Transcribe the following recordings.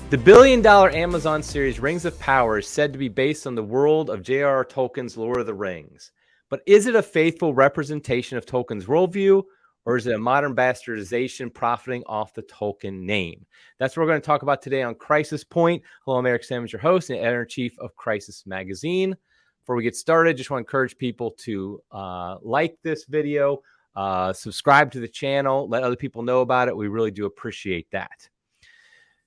The billion-dollar Amazon series Rings of Power is said to be based on the world of J.R.R. Tolkien's Lord of the Rings. But is it a faithful representation of Tolkien's worldview, or is it a modern bastardization profiting off the Tolkien name? That's what we're going to talk about today on Crisis Point. Hello, I'm Eric Sammons, your host and editor-in-chief of Crisis Magazine. Before we get started, just want to encourage people to like this video, subscribe to the channel, let other people know about it. We really do appreciate that.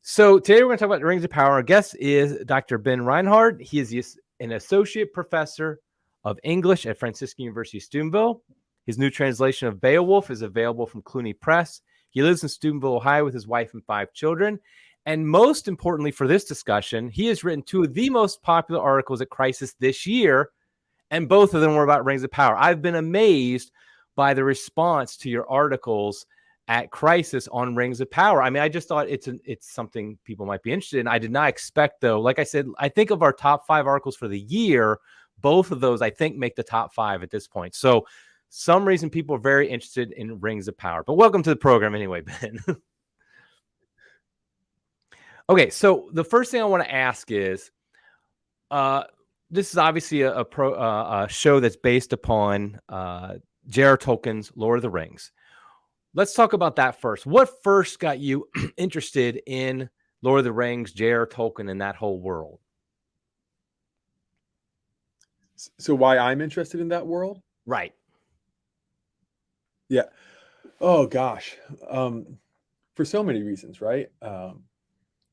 So today we're going to talk about the Rings of Power. Our guest is Dr. Ben Reinhard. He is an associate professor of English at Franciscan University, Steubenville. His new translation of Beowulf is available from Clooney Press. He lives in Steubenville, Ohio with his wife and 5 children. And most importantly for this discussion, he has written 2 of the most popular articles at Crisis this year, and both of them were about Rings of Power. I've been amazed by the response to your articles at Crisis on Rings of Power. I mean, I just thought it's something people might be interested in. I did not expect, though. Like I said, I think of our top 5 articles for the year, both of those, I think, make the top 5 at this point. So some reason people are very interested in Rings of Power. But welcome to the program anyway, Ben. Okay, so the first thing I want to ask is, this is obviously a show that's based upon J.R.R. Tolkien's Lord of the Rings. Let's talk about that first. What first got you interested in Lord of the Rings, J.R.R. Tolkien, and that whole world? So why I'm interested in that world? Right. Yeah. Oh, gosh. For so many reasons, right?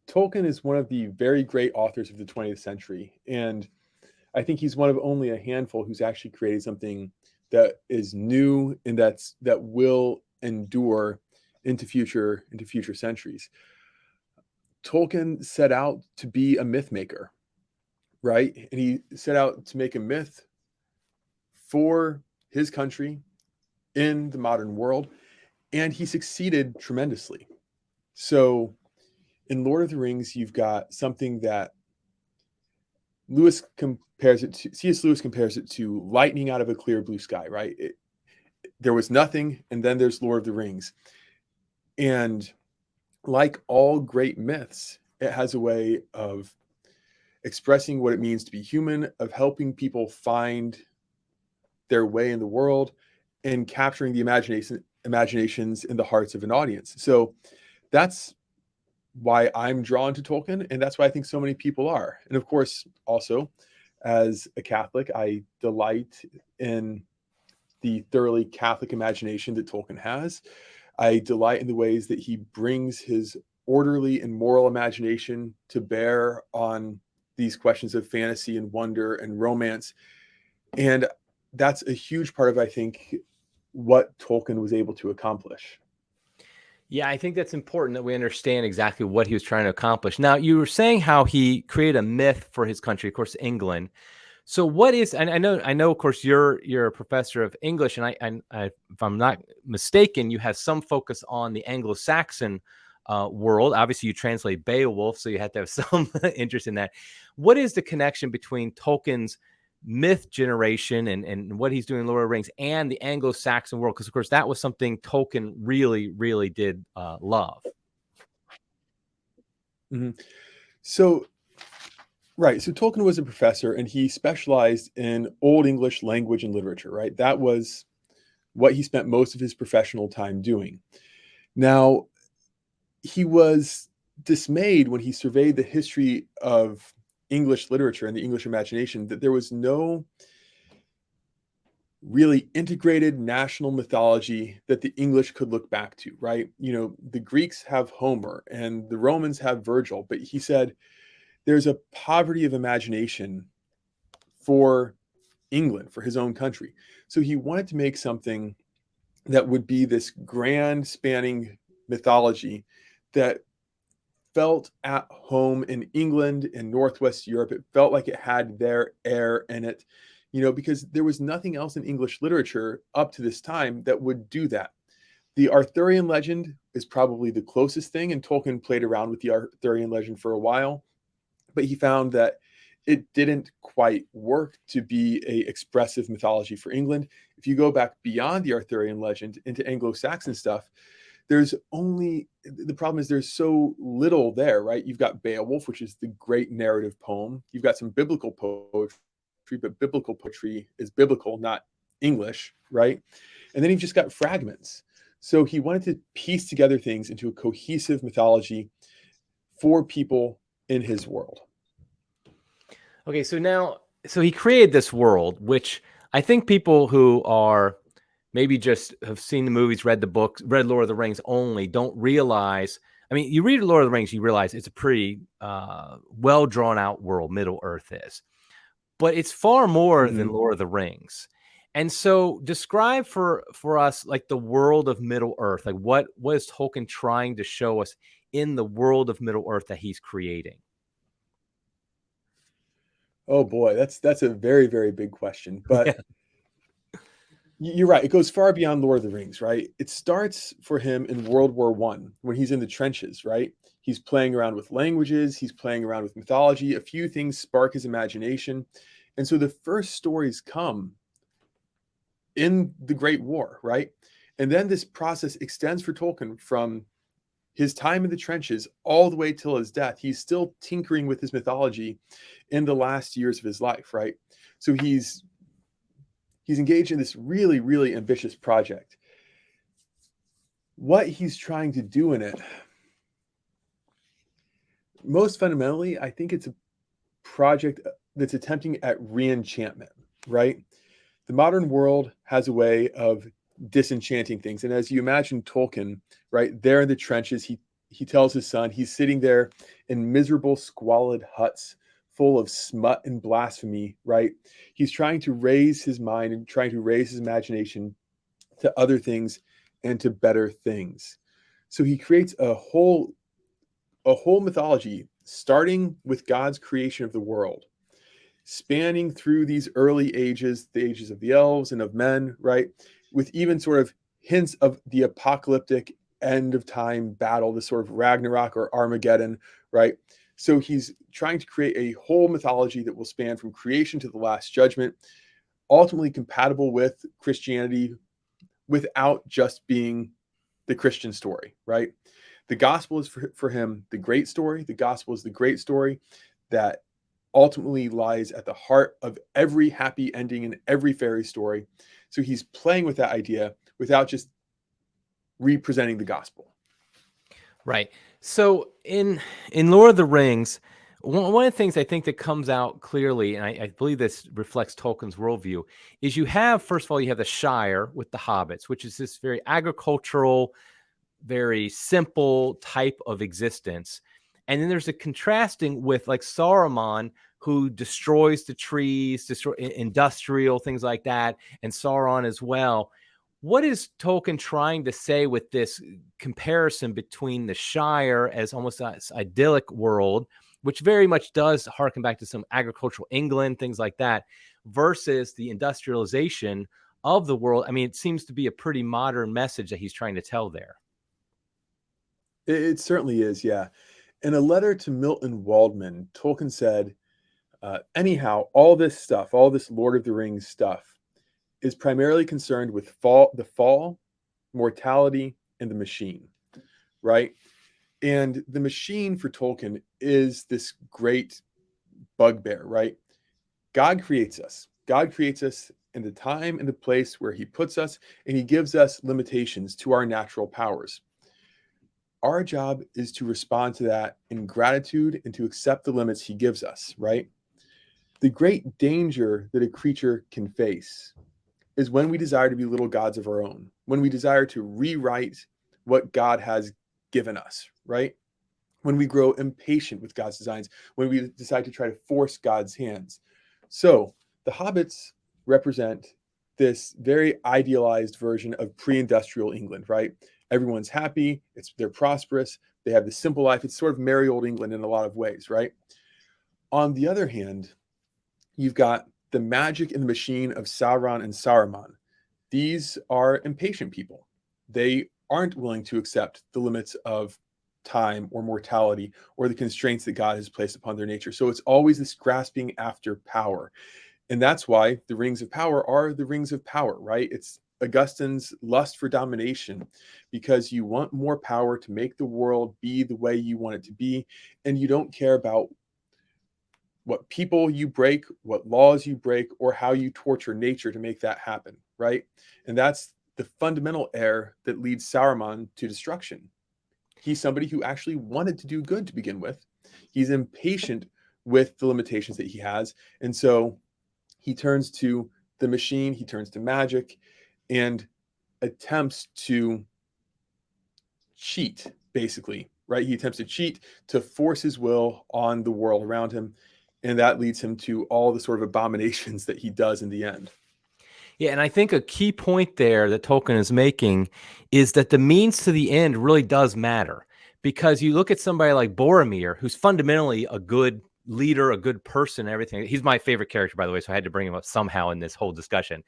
Tolkien is one of the very great authors of the 20th century. And I think he's one of only a handful who's actually created something that is new and that will endure into future centuries. Tolkien set out to be a myth maker, right? And he set out to make a myth for his country in the modern world, and he succeeded tremendously. So in Lord of the Rings, you've got something that C.S. Lewis compares it to lightning out of a clear blue sky, right? There was nothing, and then there's Lord of the Rings. And like all great myths, it has a way of expressing what it means to be human, of helping people find their way in the world, and capturing the imaginations in the hearts of an audience. So that's why I'm drawn to Tolkien, and that's why I think so many people are. And of course, also, as a Catholic, I delight in the thoroughly Catholic imagination that Tolkien has. I delight in the ways that he brings his orderly and moral imagination to bear on these questions of fantasy and wonder and romance. And that's a huge part of, I think, what Tolkien was able to accomplish. Yeah, I think that's important that we understand exactly what he was trying to accomplish. Now, you were saying how he created a myth for his country, of course, England. So what is, and I know, of course, you're a professor of English, and I, if I'm not mistaken, you have some focus on the Anglo-Saxon world. Obviously, you translate Beowulf, so you have to have some interest in that. What is the connection between Tolkien's myth generation and what he's doing in Lord of the Rings and the Anglo-Saxon world? Because, of course, that was something Tolkien really, really did love. Mm-hmm. So Tolkien was a professor, and he specialized in Old English language and literature, right? That was what he spent most of his professional time doing. Now, he was dismayed when he surveyed the history of English literature and the English imagination that there was no really integrated national mythology that the English could look back to, right? You know, the Greeks have Homer and the Romans have Virgil, but he said, there's a poverty of imagination for England, for his own country. So he wanted to make something that would be this grand spanning mythology that felt at home in England and Northwest Europe. It felt like it had their air in it, you know, because there was nothing else in English literature up to this time that would do that. The Arthurian legend is probably the closest thing, and Tolkien played around with the Arthurian legend for a while. But he found that it didn't quite work to be an expressive mythology for England. If you go back beyond the Arthurian legend into Anglo-Saxon stuff, the problem is there's so little there, right? You've got Beowulf, which is the great narrative poem. You've got some biblical poetry, but biblical poetry is biblical, not English, right? And then you've just got fragments. So he wanted to piece together things into a cohesive mythology for people in his world. Okay, so he created this world, which I think people who are maybe just have seen the movies, read the books, read Lord of the Rings only, don't realize. I mean, you read Lord of the Rings, you realize it's a pretty well drawn out world, Middle Earth is, but it's far more than Lord of the Rings. And so, describe for us like the world of Middle Earth. Like, what is Tolkien trying to show us in the world of Middle Earth that he's creating? Oh boy, that's a very, very big question. But Yeah. you're right. It goes far beyond Lord of the Rings, right? It starts for him in World War I when he's in the trenches, right? He's playing around with languages, he's playing around with mythology. A few things spark his imagination. And so the first stories come in the Great War, right? And then this process extends for Tolkien from his time in the trenches all the way till his death. He's still tinkering with his mythology in the last years of his life, right? So he's engaged in this really, really ambitious project. What he's trying to do in it, most fundamentally, I think it's a project that's attempting at re-enchantment, right? The modern world has a way of disenchanting things. And as you imagine Tolkien, right, there in the trenches, he tells his son, he's sitting there in miserable, squalid huts full of smut and blasphemy, right? He's trying to raise his mind and trying to raise his imagination to other things and to better things. So he creates a whole mythology starting with God's creation of the world, spanning through these early ages, the ages of the elves and of men, right? With even sort of hints of the apocalyptic end of time battle, this sort of Ragnarok or Armageddon, right? So he's trying to create a whole mythology that will span from creation to the last judgment, ultimately compatible with Christianity without just being the Christian story, right? The gospel is for him the great story. The gospel is the great story that ultimately lies at the heart of every happy ending in every fairy story. So he's playing with that idea without just representing the gospel. Right. So in Lord of the Rings, one of the things I think that comes out clearly, and I believe this reflects Tolkien's worldview, is you have, first of all, you have the Shire with the hobbits, which is this very agricultural, very simple type of existence. And then there's a contrasting with like Saruman, who destroys the trees, destroy industrial things like that, and Sauron as well. What is Tolkien trying to say with this comparison between the Shire as almost this idyllic world, which very much does harken back to some agricultural England, things like that, versus the industrialization of the world? I mean, it seems to be a pretty modern message that he's trying to tell there. It certainly is, yeah. In a letter to Milton Waldman, Tolkien said, anyhow, all this stuff, all this Lord of the Rings stuff, is primarily concerned with the fall, mortality, and the machine, right? And the machine for Tolkien is this great bugbear, right? God creates us. God creates us in the time and the place where he puts us, and he gives us limitations to our natural powers. Our job is to respond to that in gratitude and to accept the limits he gives us, right? The great danger that a creature can face is when we desire to be little gods of our own, when we desire to rewrite what God has given us, right? When we grow impatient with God's designs, when we decide to try to force God's hands. So the hobbits represent this very idealized version of pre-industrial England, right? Everyone's happy, they're prosperous, they have this simple life. It's sort of merry old England in a lot of ways, right? On the other hand, you've got the magic and the machine of Sauron and Saruman. These are impatient people. They aren't willing to accept the limits of time or mortality or the constraints that God has placed upon their nature. So it's always this grasping after power. And that's why the rings of power are the rings of power, right? It's Augustine's lust for domination, because you want more power to make the world be the way you want it to be, and you don't care about what people you break, what laws you break, or how you torture nature to make that happen, right? And that's the fundamental error that leads Saruman to destruction. He's somebody who actually wanted to do good to begin with. He's impatient with the limitations that he has, and so he turns to the machine, he turns to magic, and attempts to cheat, basically, right? He attempts to cheat to force his will on the world around him, and that leads him to all the sort of abominations that he does in the end. Yeah, and I think a key point there that Tolkien is making is that the means to the end really does matter, because you look at somebody like Boromir, who's fundamentally a good leader, a good person, everything. He's my favorite character, by the way, so I had to bring him up somehow in this whole discussion.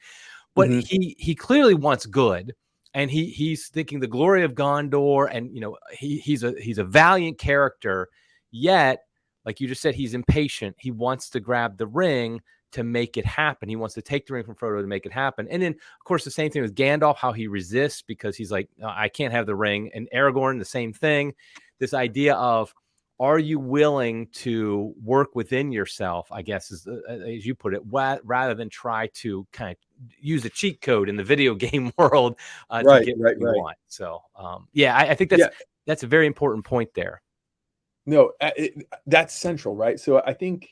But Mm-hmm. he clearly wants good, and he's thinking the glory of Gondor, and he's a valiant character. Yet, like you just said, he's impatient. He wants to grab the ring to make it happen. He wants to take the ring from Frodo to make it happen. And then, of course, the same thing with Gandalf, how he resists because he's like, no, I can't have the ring. And Aragorn, the same thing. This idea of, are you willing to work within yourself, I guess, is as you put it, rather than try to kind of use a cheat code in the video game world to Right, get what right, you right. want. So, yeah, I think Yeah, that's a very important point there. no, that's central, right? So I think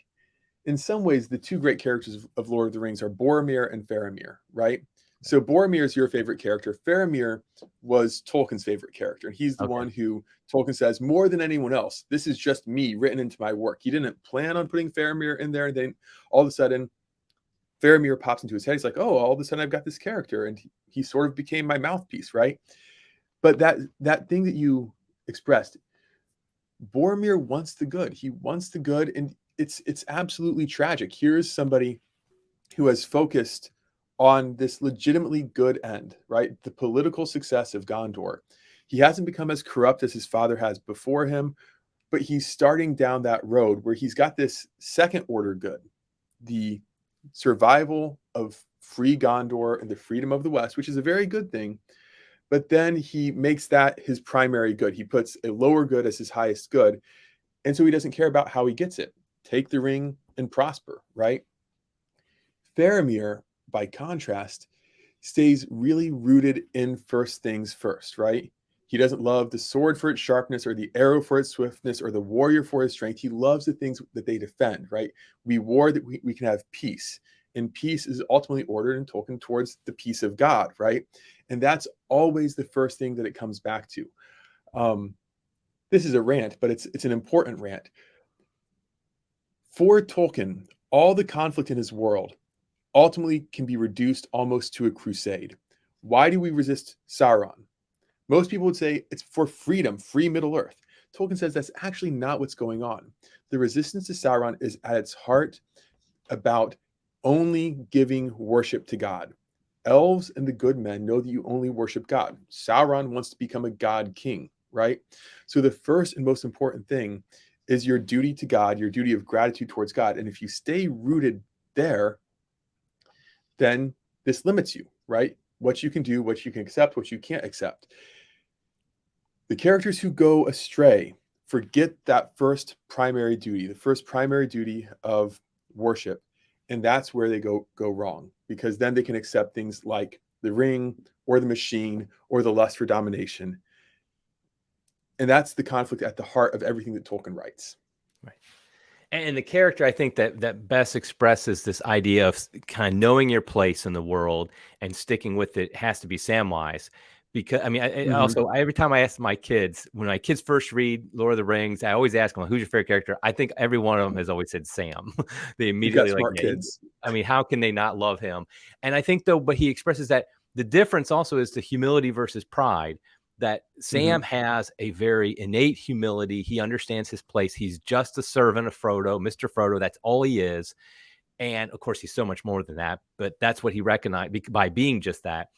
in some ways, the two great characters of Lord of the Rings are Boromir and Faramir, right? So Boromir is your favorite character. Faramir was Tolkien's favorite character. And he's the Okay. one who Tolkien says, more than anyone else, this is just me written into my work. He didn't plan on putting Faramir in there. And then all of a sudden, Faramir pops into his head. He's like, oh, all of a sudden I've got this character. And he sort of became my mouthpiece, right? But that thing that you expressed, Boromir wants the good. He wants the good. And it's absolutely tragic. Here's somebody who has focused on this legitimately good end, right? The political success of Gondor. He hasn't become as corrupt as his father has before him, but he's starting down that road where he's got this second order good, the survival of free Gondor and the freedom of the West, which is a very good thing. But then he makes that his primary good. He puts a lower good as his highest good. And so he doesn't care about how he gets it. Take the ring and prosper, right? Faramir, by contrast, stays really rooted in first things first, right? He doesn't love the sword for its sharpness or the arrow for its swiftness or the warrior for his strength. He loves the things that they defend, right? We war that we can have peace. And peace is ultimately ordered in Tolkien towards the peace of God, right? And that's always the first thing that it comes back to. This is a rant, but it's an important rant. For Tolkien, all the conflict in his world ultimately can be reduced almost to a crusade. Why do we resist Sauron? Most people would say it's for freedom, free Middle Earth. Tolkien says that's actually not what's going on. The resistance to Sauron is at its heart about only giving worship to God. Elves and the good men know that you only worship God. Sauron wants to become a god king, right? So the first and most important thing is your duty to God, your duty of gratitude towards God. And if you stay rooted there, then this limits you, right? What you can do, what you can accept, what you can't accept. The characters who go astray forget that first primary duty, the first primary duty of worship, and that's where they go wrong, because then they can accept things like the ring or the machine or the lust for domination. And that's the conflict at the heart of everything that Tolkien writes. Right. And the character, I think that best expresses this idea of kind of knowing your place in the world and sticking with it has to be Samwise. Because I mean, Mm-hmm. every time I ask my kids, when my kids first read Lord of the Rings, I always ask them, "Who's your favorite character?" I think every one of them has always said Sam. They You've got immediately like, smart yeah. kids. I mean, how can they not love him? And I think though, but he expresses that the difference also is the humility versus pride, that Mm-hmm. Sam has a very innate humility. He understands his place. He's just a servant of Frodo, Mr. Frodo. That's all he is. And of course, he's so much more than that, but that's what he recognized by being just that.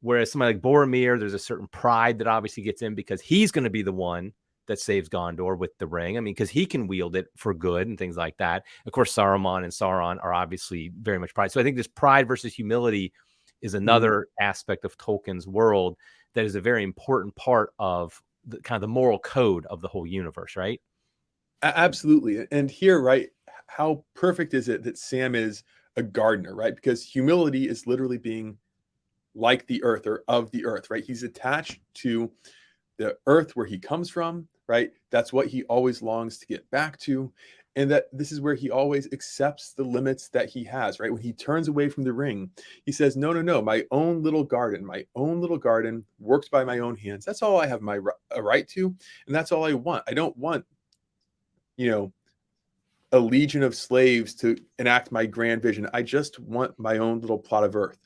Whereas somebody like Boromir, there's a certain pride that obviously gets in because he's going to be the one that saves Gondor with the ring. I mean, because he can wield it for good and things like that. Of course, Saruman and Sauron are obviously very much pride. So I think this pride versus humility is another aspect of Tolkien's world that is a very important part of the kind of the moral code of the whole universe, right? Absolutely. And here, right, how perfect is it that Sam is a gardener, right? Because humility is literally being like the earth or of the earth, right? He's attached to the earth where he comes from, right? That's what he always longs to get back to. And that this is where he always accepts the limits that he has, right? When he turns away from the ring, he says, no, no, no, my own little garden worked by my own hands. That's all I have a right to. And that's all I want. I don't want, you know, a legion of slaves to enact my grand vision. I just want my own little plot of earth.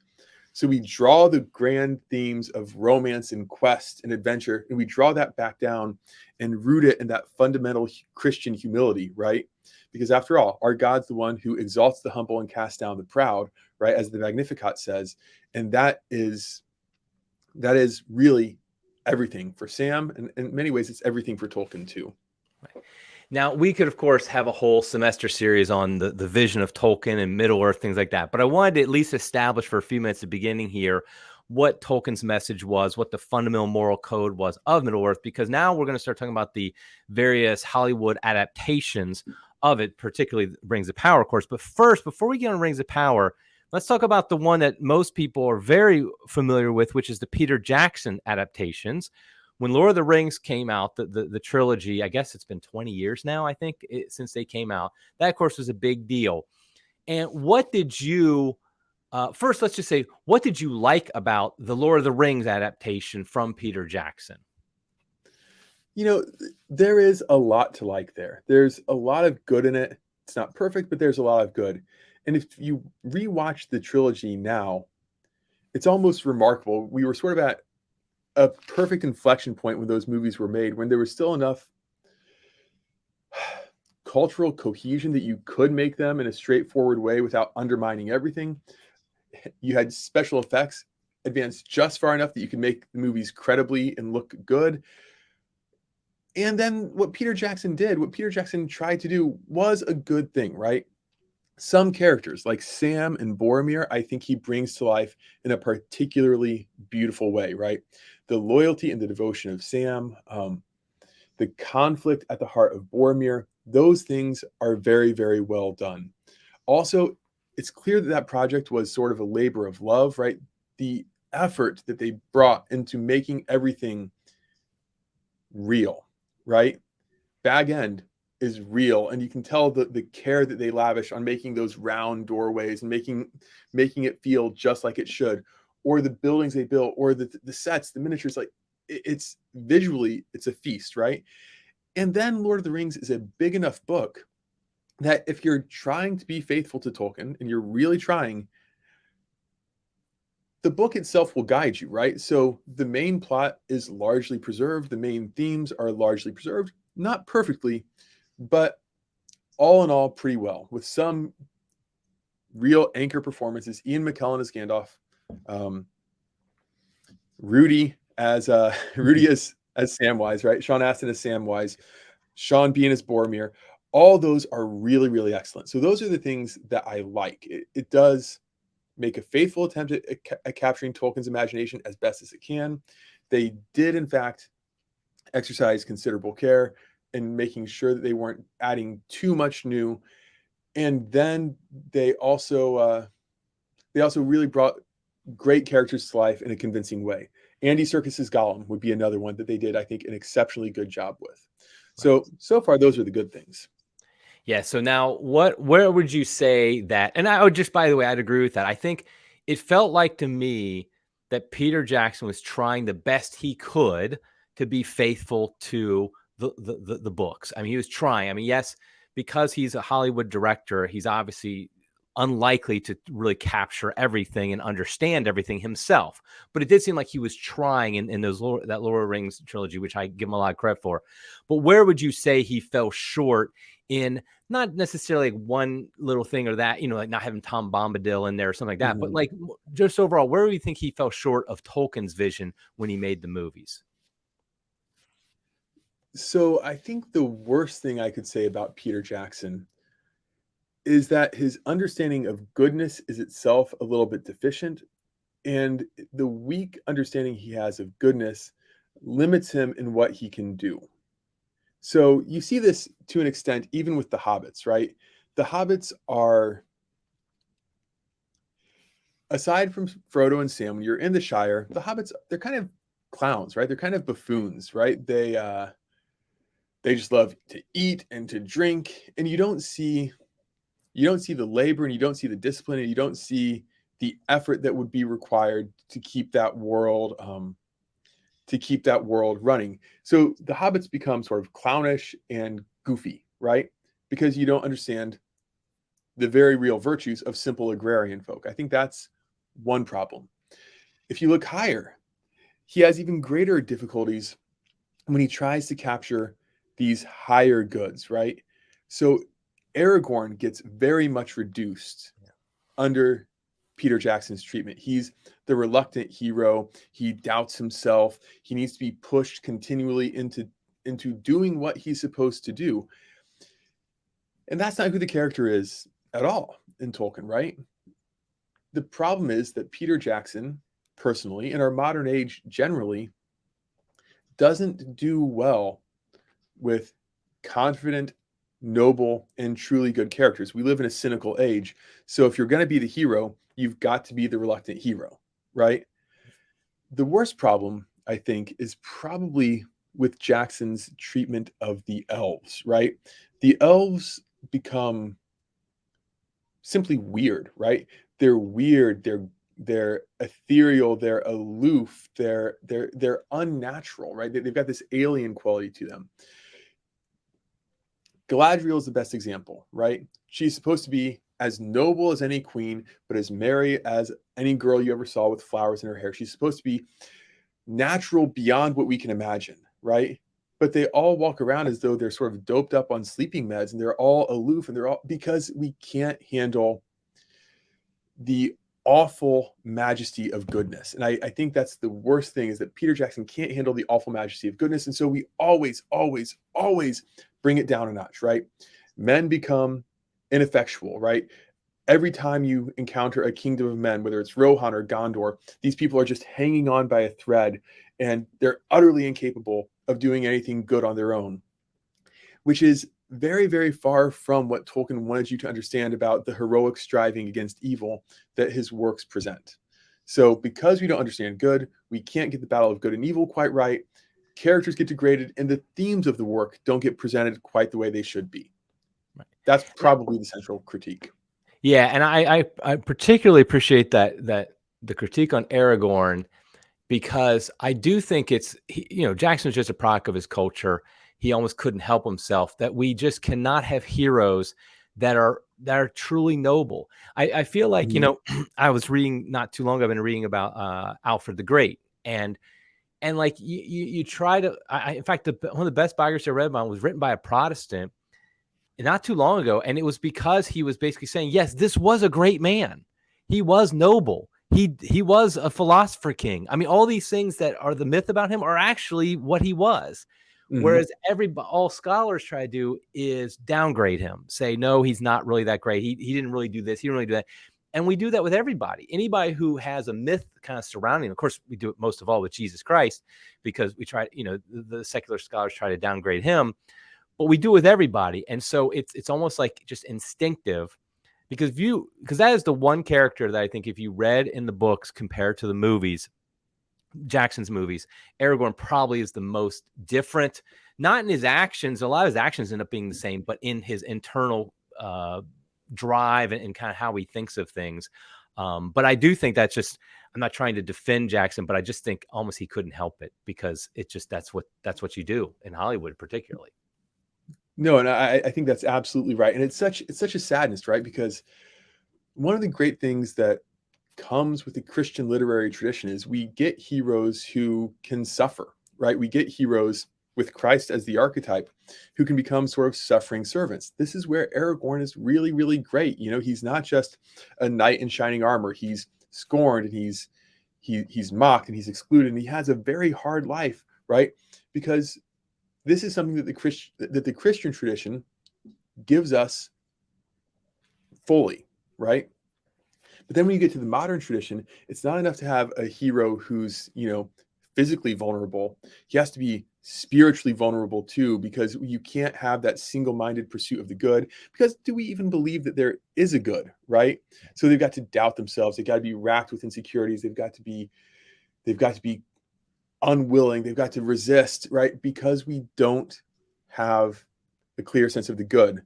So we draw the grand themes of romance and quest and adventure, and we draw that back down and root it in that fundamental Christian humility, right? Because after all, our God's the one who exalts the humble and casts down the proud, right? As the Magnificat says. And that is really everything for Sam. And in many ways, it's everything for Tolkien too. Now, we could, of course, have a whole semester series on the vision of Tolkien and Middle-earth, things like that. But I wanted to at least establish for a few minutes at the beginning here what Tolkien's message was, what the fundamental moral code was of Middle-earth, because now we're going to start talking about the various Hollywood adaptations of it, particularly Rings of Power, of course. But first, before we get on Rings of Power, let's talk about the one that most people are very familiar with, which is the Peter Jackson adaptations. When Lord of the Rings came out, the trilogy, I guess it's been 20 years now, I think, since they came out. That, of course, was a big deal. And what did you, first, let's just say, what did you like about the Lord of the Rings adaptation from Peter Jackson? You know, there is a lot to like there. There's a lot of good in it. It's not perfect, but there's a lot of good. And if you rewatch the trilogy now, it's almost remarkable. We were sort of at a perfect inflection point when those movies were made, when there was still enough cultural cohesion that you could make them in a straightforward way without undermining everything. You had special effects advanced just far enough that you could make the movies credibly and look good. And then what Peter Jackson tried to do was a good thing, right? Some characters like Sam and Boromir, I think he brings to life in a particularly beautiful way, right? The loyalty and the devotion of Sam, the conflict at the heart of Boromir, those things are very, very well done. Also, it's clear that that project was sort of a labor of love, right? The effort that they brought into making everything real, right? Bag End is real, and you can tell the care that they lavish on making those round doorways and making it feel just like it should, or the buildings they built, or the sets, the miniatures. Like it's visually, it's a feast, right? And then Lord of the Rings is a big enough book that if you're trying to be faithful to Tolkien and you're really trying, the book itself will guide you, right? So the main plot is largely preserved, the main themes are largely preserved, not perfectly, but all in all, pretty well, with some real anchor performances. Ian McKellen as Gandalf, Rudy as Samwise, right? Sean Astin as Samwise, Sean Bean as Boromir. All those are really, really excellent. So those are the things that I like. It does make a faithful attempt at capturing Tolkien's imagination as best as it can. They did, in fact, exercise considerable care in making sure that they weren't adding too much new. And then they also really brought great characters to life in a convincing way. Andy Serkis's Gollum would be another one that they did, I think, an exceptionally good job with. So far, those are the good things. Yeah. So now where would you say that, and I would just, by the way, I'd agree with that. I think it felt like to me that Peter Jackson was trying the best he could to be faithful to the books. I mean, he was trying. I mean, yes, because he's a Hollywood director, he's obviously unlikely to really capture everything and understand everything himself. But it did seem like he was trying in that Lord of the Rings trilogy, which I give him a lot of credit for. But where would you say he fell short in not necessarily like one little thing or that, like not having Tom Bombadil in there or something like that, but like just overall, where do you think he fell short of Tolkien's vision when he made the movies? So I think the worst thing I could say about Peter Jackson is that his understanding of goodness is itself a little bit deficient, And the weak understanding he has of goodness limits him in what he can do. So you see this to an extent even with the hobbits, right? The hobbits are, aside from Frodo and Sam, when you're in the Shire, the hobbits, they're kind of clowns, right? They're kind of buffoons, right? They just love to eat and to drink, and you don't see the labor, and you don't see the discipline, and you don't see the effort that would be required to keep that world running. So the hobbits become sort of clownish and goofy, right? Because you don't understand the very real virtues of simple agrarian folk. I think that's one problem. If you look higher, he has even greater difficulties when he tries to capture these higher goods, right? So Aragorn gets very much reduced under Peter Jackson's treatment. He's the reluctant hero. He doubts himself. He needs to be pushed continually into doing what he's supposed to do. And that's not who the character is at all in Tolkien, right? The problem is that Peter Jackson, personally, in our modern age generally, doesn't do well with confident, noble, and truly good characters. We live in a cynical age. So if you're going to be the hero, you've got to be the reluctant hero, right? The worst problem, I think, is probably with Jackson's treatment of the elves, right? The elves become simply weird, right? They're weird, they're ethereal, they're aloof, they're unnatural, right? They've got this alien quality to them. Galadriel is the best example, right? She's supposed to be as noble as any queen, but as merry as any girl you ever saw with flowers in her hair. She's supposed to be natural beyond what we can imagine, right? But they all walk around as though they're sort of doped up on sleeping meds, and they're all aloof, and they're all, because we can't handle the awful majesty of goodness. And I think that's the worst thing, is that Peter Jackson can't handle the awful majesty of goodness. And so we always, always, always bring it down a notch, right? Men become ineffectual, right? Every time you encounter a kingdom of men, whether it's Rohan or Gondor, these people are just hanging on by a thread, and they're utterly incapable of doing anything good on their own, which is very, very far from what Tolkien wanted you to understand about the heroic striving against evil that his works present. So because we don't understand good, we can't get the battle of good and evil quite right. Characters get degraded, and the themes of the work don't get presented quite the way they should be. Right. That's probably the central critique. Yeah, and I particularly appreciate that the critique on Aragorn, because I do think it's, Jackson's just a product of his culture. He almost couldn't help himself, that we just cannot have heroes that are truly noble. I feel like, I was reading not too long ago, I've been reading about Alfred the Great, and like you try to, in fact, one of the best biographies I read about was written by a Protestant not too long ago, and it was because he was basically saying, yes, this was a great man. He was noble. He was a philosopher king. I mean, all these things that are the myth about him are actually what he was. Mm-hmm. Whereas all scholars try to do is downgrade him, say, no, he's not really that great. He didn't really do this. He didn't really do that. And we do that with everybody. Anybody who has a myth kind of surrounding, of course, we do it most of all with Jesus Christ, because we try, the secular scholars try to downgrade him, but we do it with everybody. And so it's almost like just instinctive, because that is the one character that I think if you read in the books compared to the movies, Jackson's movies, Aragorn probably is the most different, not in his actions. A lot of his actions end up being the same, but in his internal drive and kind of how he thinks of things. But I do think that's just, I'm not trying to defend Jackson, but I just think almost he couldn't help it, because it just, that's what you do in Hollywood, particularly. No, and I think that's absolutely right. And it's such a sadness, right? Because one of the great things that comes with the Christian literary tradition is we get heroes who can suffer, right? We get heroes with Christ as the archetype who can become sort of suffering servants. This is where Aragorn is really, really great. He's not just a knight in shining armor. He's scorned, and he's mocked, and he's excluded, and he has a very hard life, right? Because this is something that the Christian tradition gives us fully, right? But then when you get to the modern tradition, it's not enough to have a hero who's, physically vulnerable. He has to be spiritually vulnerable too, because you can't have that single-minded pursuit of the good. Because do we even believe that there is a good, right? So they've got to doubt themselves. They've got to be racked with insecurities. They've got to be unwilling. They've got to resist, right? Because we don't have a clear sense of the good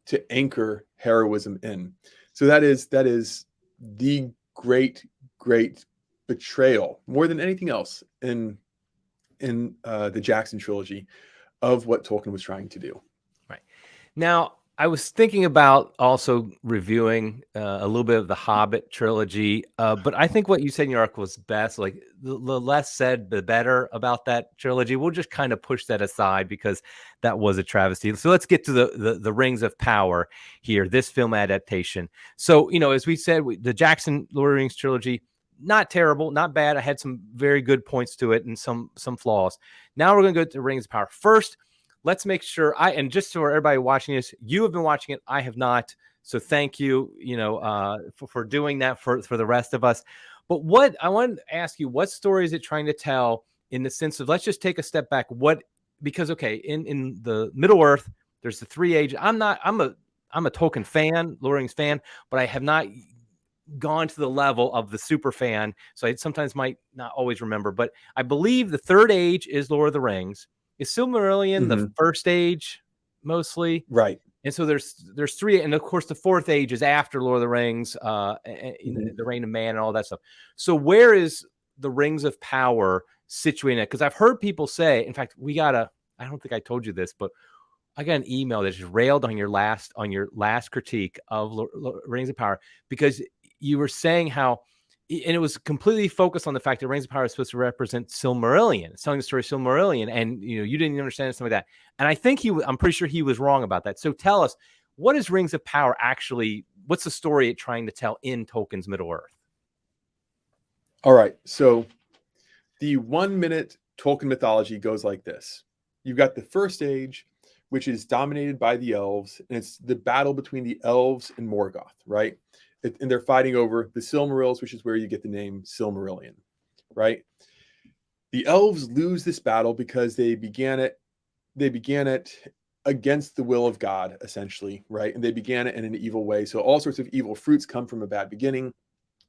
to anchor heroism in. So that is the great betrayal, more than anything else, in the Jackson trilogy, of what Tolkien was trying to do. Right. Now, I was thinking about also reviewing a little bit of the Hobbit trilogy, but I think what you said in your article was best. Like the less said, the better about that trilogy. We'll just kind of push that aside because that was a travesty. So let's get to the Rings of Power here, this film adaptation. So, as we said, the Jackson Lord of the Rings trilogy, not terrible, not bad. I had some very good points to it and some flaws. Now we're going to go to Rings of Power. First, let's make sure and just for everybody watching this, you have been watching it. I have not. So thank you, for doing that for the rest of us. But what I wanted to ask you, what story is it trying to tell in the sense of, let's just take a step back. Because in the Middle Earth, there's the three ages. I'm a Tolkien fan, Lord of the Rings fan, but I have not gone to the level of the super fan. So I sometimes might not always remember, but I believe the third age is Lord of the Rings. Is Silmarillion the first age mostly? Right. And so there's three, and of course the fourth age is after Lord of the Rings, the Reign of Man and all that stuff. So where is the Rings of Power situated? Because I've heard people say, in fact, I don't think I told you this, but I got an email that just railed on your last critique of Rings of Power, because you were saying how, and it was completely focused on the fact that Rings of Power is supposed to represent Silmarillion. It's telling the story of Silmarillion, and you didn't understand something like that. And I think I'm pretty sure he was wrong about that. So tell us, what is Rings of Power actually? What's the story it's trying to tell in Tolkien's Middle Earth? All right. So the 1 minute Tolkien mythology goes like this. You've got the first age, which is dominated by the elves, and it's the battle between the elves and Morgoth, right? And they're fighting over the Silmarils, which is where you get the name Silmarillion, right? The elves lose this battle because they began it against the will of God, essentially, right? And they began it in an evil way. So all sorts of evil fruits come from a bad beginning.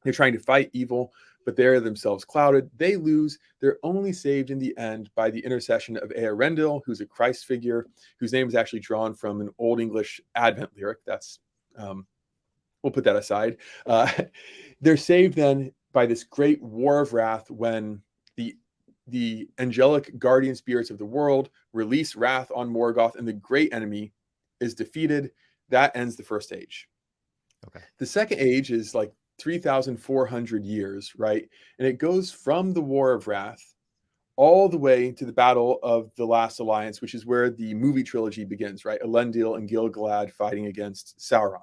They're trying to fight evil, but they're themselves clouded. They lose. They're only saved in the end by the intercession of Eärendil, who's a Christ figure, whose name is actually drawn from an Old English Advent lyric. That's we'll put that aside. They're saved then by this great war of wrath when the angelic guardian spirits of the world release wrath on Morgoth, and the great enemy is defeated. That ends the first age. Okay. The second age is like 3,400 years, right? And it goes from the War of Wrath all the way to the Battle of the Last Alliance, which is where the movie trilogy begins, right? Elendil and Gil-galad fighting against Sauron.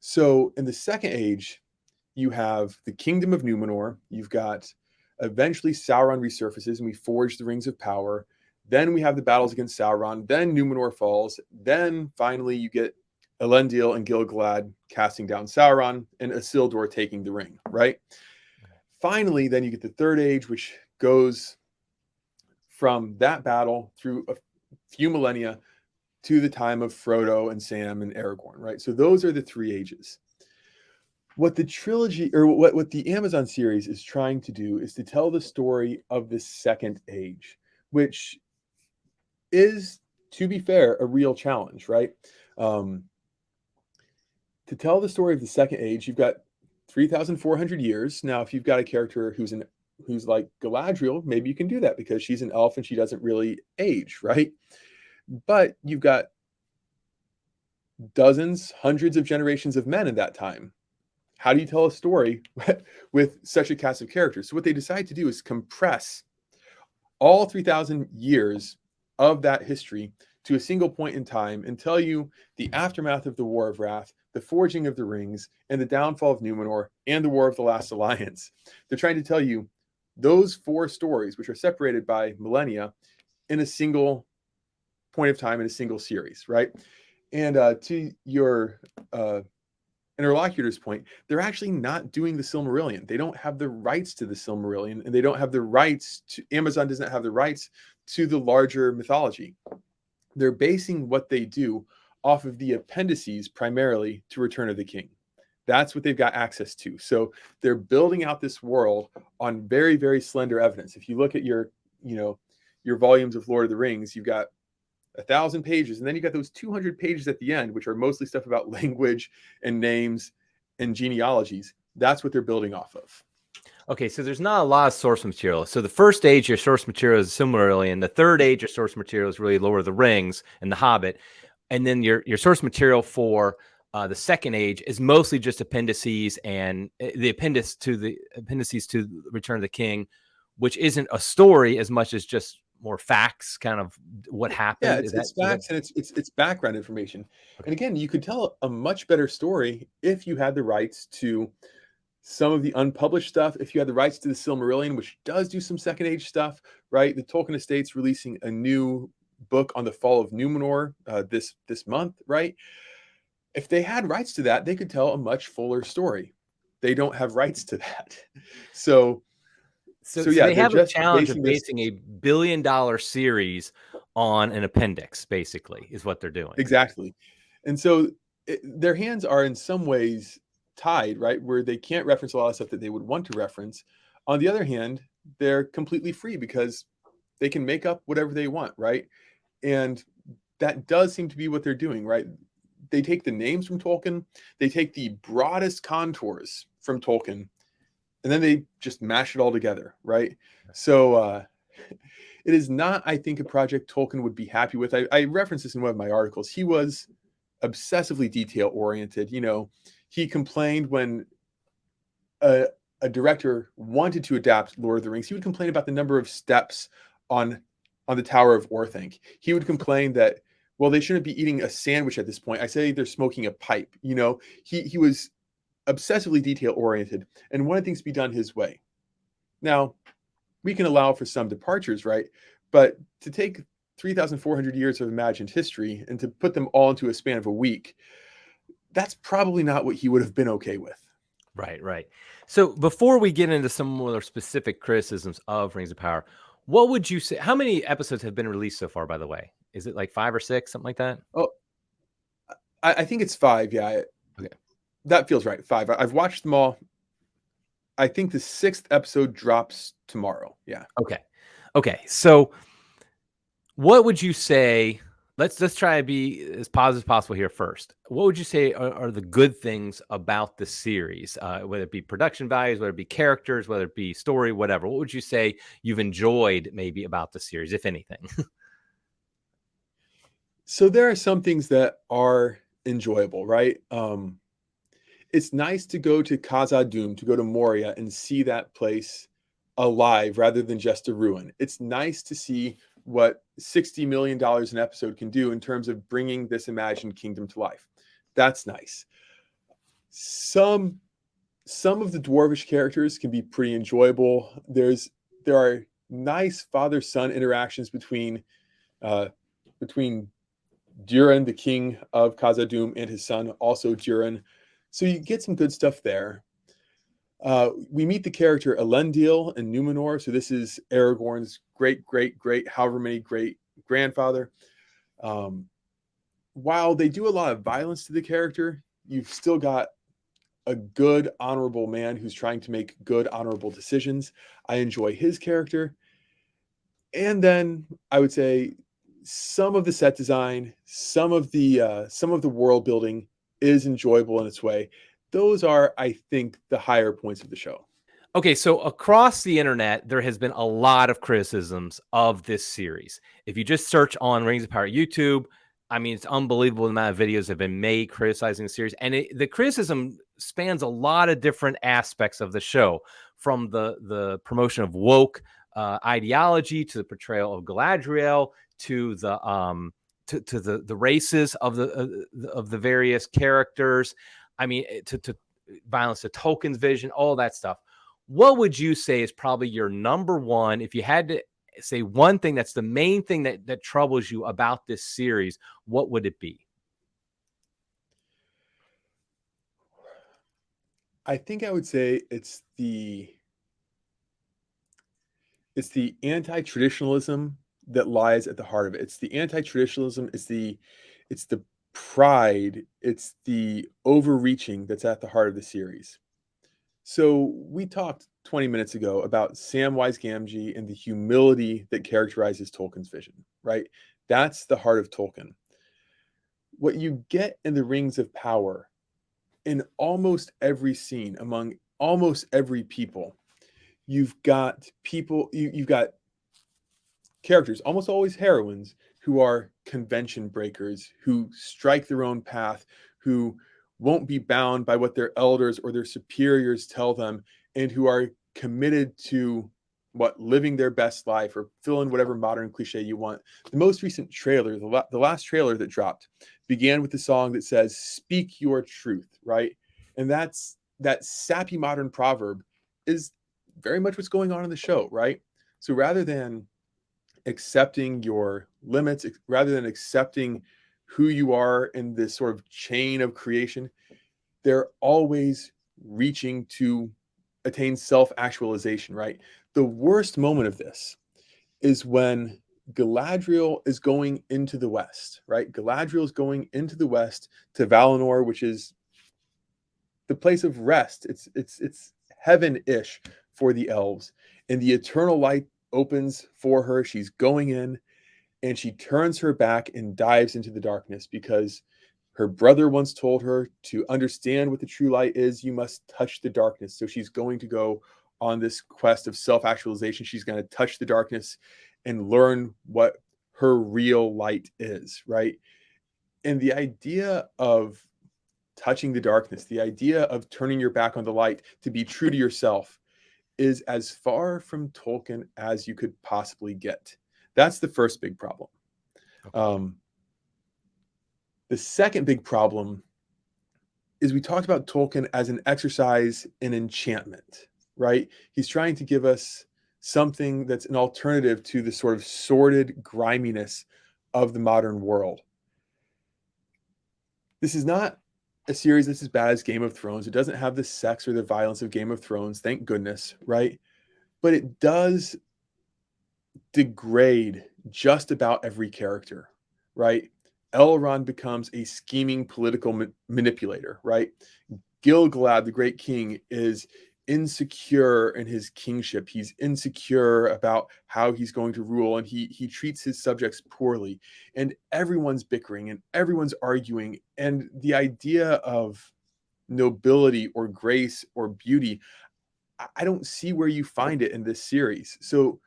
So in the second age, you have the Kingdom of Numenor. You've got eventually Sauron resurfaces and we forge the Rings of Power. Then we have the battles against Sauron. Then Numenor falls. Then finally you get Elendil and Gil-galad casting down Sauron and Isildur taking the ring, right? Finally, then you get the third age, which goes from that battle through a few millennia to the time of Frodo and Sam and Aragorn, right? So those are the three ages. What the trilogy, or what the Amazon series is trying to do, is to tell the story of the second age, which is, to be fair, a real challenge, right? To tell the story of the second age, you've got 3,400 years. Now, if you've got a character who's like Galadriel, maybe you can do that because she's an elf and she doesn't really age, right? But you've got dozens, hundreds of generations of men in that time. How do you tell a story with such a cast of characters? So what they decide to do is compress all 3,000 years of that history to a single point in time and tell you the aftermath of the War of Wrath, the forging of the rings, and the downfall of Numenor, and the War of the Last Alliance. They're trying to tell you those four stories, which are separated by millennia, in a single point of time in a single series, right? And to your interlocutor's point, they're actually not doing the Silmarillion. They don't have the rights to the Silmarillion, and they don't have the rights to, Amazon doesn't have the rights to the larger mythology. They're basing what they do off of the appendices primarily to Return of the King. That's what they've got access to. So they're building out this world on very, very slender evidence. If you look at your volumes of Lord of the Rings, you've got 1,000 pages, and then you got those 200 pages at the end, which are mostly stuff about language and names and genealogies. That's what they're building off of. Okay, so there's not a lot of source material. So the first age, your source material is Silmarillion. The third age, your source material is really Lord of the Rings and The Hobbit. And then your source material for the second age is mostly just appendices and the appendices to Return of the King, which isn't a story as much as just more facts, kind of what happened. Yeah, it's facts and it's background information. Okay. And again, you could tell a much better story if you had the rights to some of the unpublished stuff, if you had the rights to the Silmarillion, which does do some second age stuff, right? The Tolkien estate's releasing a new book on the fall of Numenor this month, right? If they had rights to that, they could tell a much fuller story. They don't have rights to that. So yeah, they have a challenge of basing a $1 billion series on an appendix, basically, is what they're doing. Exactly. And so their hands are in some ways tied, right? Where they can't reference a lot of stuff that they would want to reference. On the other hand, they're completely free because they can make up whatever they want, right? And that does seem to be what they're doing, right? They take the names from Tolkien, they take the broadest contours from Tolkien, and then they just mash it all together, right? So it is not, I think, a project Tolkien would be happy with. I referenced this in one of my articles. He was obsessively detail-oriented. You know, he complained when a director wanted to adapt Lord of the Rings. He would complain about the number of steps on the Tower of Orthanc. He would complain that, well, they shouldn't be eating a sandwich at this point. I say they're smoking a pipe. You know, he was obsessively detail-oriented and wanted things to be done his way. Now, we can allow for some departures, right? But to take 3,400 years of imagined history and to put them all into a span of a week, that's probably not what he would have been okay with. Right. So before we get into some more specific criticisms of Rings of Power, what would you say? How many episodes have been released so far, by the way? Is it like 5 or 6, something like that? Oh, I think it's 5. Yeah. Okay. That feels right. 5. I've watched them all. I think the 6th episode drops tomorrow. Yeah. Okay. So what would you say? Let's try to be as positive as possible here first. What would you say are the good things about the series, whether it be production values, whether it be characters, whether it be story, whatever? What would you say you've enjoyed maybe about the series, if anything? So there are some things that are enjoyable, right? It's nice to go to Khazad-dûm, to go to Moria and see that place alive rather than just a ruin. It's nice to see what $60 million an episode can do in terms of bringing this imagined kingdom to life. That's nice. Some of the dwarvish characters can be pretty enjoyable. There are nice father-son interactions between Durin, the king of Khazad-dûm, and his son, also Durin. So you get some good stuff there. We meet the character Elendil in Numenor. So this is Aragorn's great, however many great grandfather. While they do a lot of violence to the character, you've still got a good, honorable man who's trying to make good, honorable decisions. I enjoy his character. And then I would say some of the set design, some of the world building is enjoyable in its way. Those are, I think, the higher points of the show. Okay, so across the internet, there has been a lot of criticisms of this series. If you just search on Rings of Power YouTube, I mean, it's unbelievable the amount of videos have been made criticizing the series. And the criticism spans a lot of different aspects of the show, from the promotion of woke ideology to the portrayal of Galadriel to the races of the various characters. I mean, to violence to Tolkien's vision, all that stuff. What would you say is probably your number one, if you had to say one thing that's the main thing that troubles you about this series, what would it be? I think I would say it's the anti-traditionalism that lies at the heart of it. It's the anti-traditionalism, it's the pride, it's the overreaching that's at the heart of the series. So we talked 20 minutes ago about Samwise Gamgee and the humility that characterizes Tolkien's vision, right? That's the heart of Tolkien. What you get in the Rings of Power in almost every scene among almost every people, you've got you've got characters, almost always heroines, who are convention breakers, who strike their own path, who won't be bound by what their elders or their superiors tell them, and who are committed to living their best life, or fill in whatever modern cliche you want. The most recent trailer, the last trailer that dropped, began with the song that says "Speak your truth," right? And that sappy modern proverb is very much what's going on in the show, right? So rather than accepting your limits, rather than accepting who you are in this sort of chain of creation, they're always reaching to attain self-actualization, right? The worst moment of this is when Galadriel is going into the West, right? Galadriel is going into the West to Valinor, which is the place of rest. It's heaven-ish for the elves. And the eternal light opens for her. She's going in, and she turns her back and dives into the darkness because her brother once told her, to understand what the true light is, you must touch the darkness. So she's going to go on this quest of self-actualization. She's going to touch the darkness and learn what her real light is, right? And the idea of touching the darkness, the idea of turning your back on the light to be true to yourself, is as far from Tolkien as you could possibly get. That's the first big problem. Okay. The second big problem is we talked about Tolkien as an exercise in enchantment, right? He's trying to give us something that's an alternative to the sort of sordid griminess of the modern world. This is not a series that's as bad as Game of Thrones. It doesn't have the sex or the violence of Game of Thrones, thank goodness, right? But it does degrade just about every character, right? Elrond becomes a scheming political manipulator, right? Gil-galad, the great king, is insecure in his kingship. He's insecure about how he's going to rule, and he treats his subjects poorly. And everyone's bickering and everyone's arguing. And the idea of nobility or grace or beauty, I don't see where you find it in this series. So